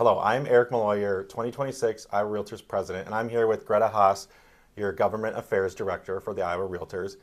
Hello, I'm Eric Malloy, your 2026 Iowa Realtors President, and I'm here with Greta Haas, your Government Affairs Director for the Iowa Realtors.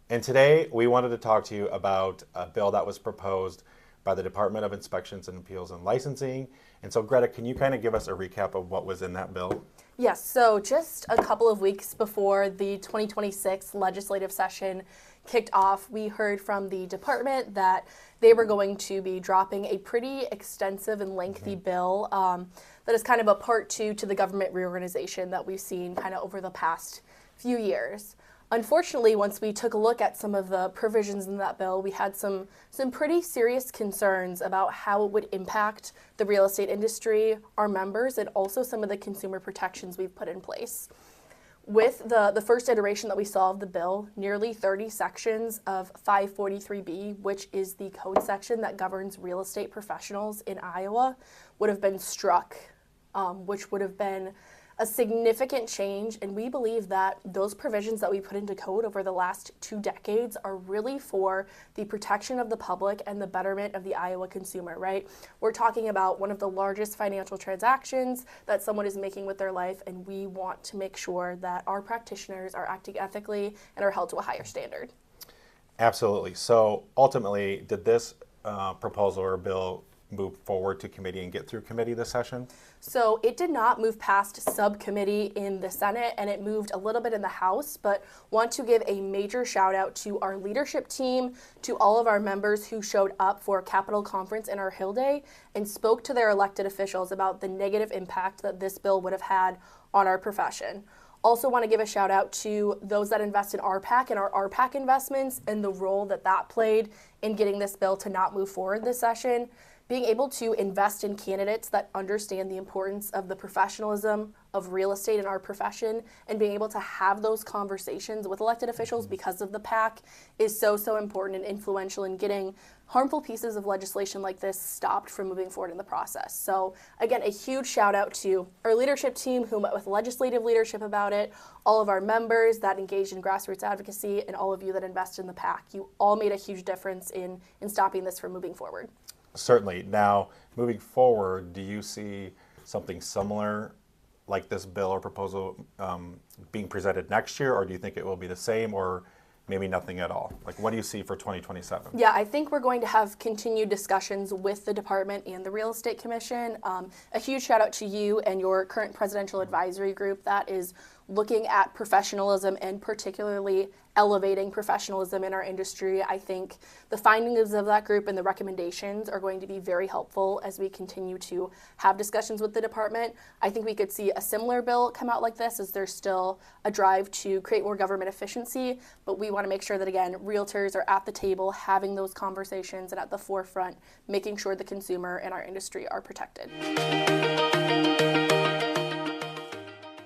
And today we wanted to talk to you about a bill that was proposed by the Department of Inspections and Appeals and Licensing. And so Greta, can you kind of give us a recap of what was in that bill? Yes, so just a couple of weeks before the 2026 legislative session kicked off, we heard from the department that they were going to be dropping a pretty extensive and lengthy bill that is kind of a part two to the government reorganization that we've seen kind of over the past few years. Unfortunately, once we took a look at some of the provisions in that bill, we had some pretty serious concerns about how it would impact the real estate industry, our members, and also some of the consumer protections we've put in place. With the first iteration that we saw of the bill, nearly 30 sections of 543B, which is the code section that governs real estate professionals in Iowa, would have been struck, which would have been a significant change, and we believe that those provisions that we put into code over the last 2 decades are really for the protection of the public and the betterment of the Iowa consumer, right? We're talking about one of the largest financial transactions that someone is making with their life, and we want to make sure that our practitioners are acting ethically and are held to a higher standard. Absolutely. So ultimately, did this proposal or bill move forward to committee and get through committee this session? So it did not move past subcommittee in the Senate, and it moved a little bit in the House, but want to give a major shout out to our leadership team, to all of our members who showed up for Capitol Conference in our Hill Day and spoke to their elected officials about the negative impact that this bill would have had on our profession. Also want to give a shout out to those that invest in RPAC and our RPAC investments and the role that that played in getting this bill to not move forward this session. Being able to invest in candidates that understand the importance of the professionalism of real estate in our profession and being able to have those conversations with elected officials because of the PAC is so important and influential in getting harmful pieces of legislation like this stopped from moving forward in the process. So again, a huge shout out to our leadership team who met with legislative leadership about it, all of our members that engaged in grassroots advocacy, and all of you that invest in the PAC. You all made a huge difference in stopping this from moving forward. Certainly. Now, moving forward, do you see something similar like this bill or proposal being presented next year, or do you think it will be the same, or maybe nothing at all? Like, what do you see for 2027? Yeah, I think we're going to have continued discussions with the department and the Real Estate Commission. A huge shout out to you and your current presidential advisory group that is looking at professionalism and particularly elevating professionalism in our industry. I think the findings of that group and the recommendations are going to be very helpful as we continue to have discussions with the department. I think we could see a similar bill come out like this, as there's still a drive to create more government efficiency, but we want to make sure that, again, realtors are at the table having those conversations and at the forefront, making sure the consumer and our industry are protected.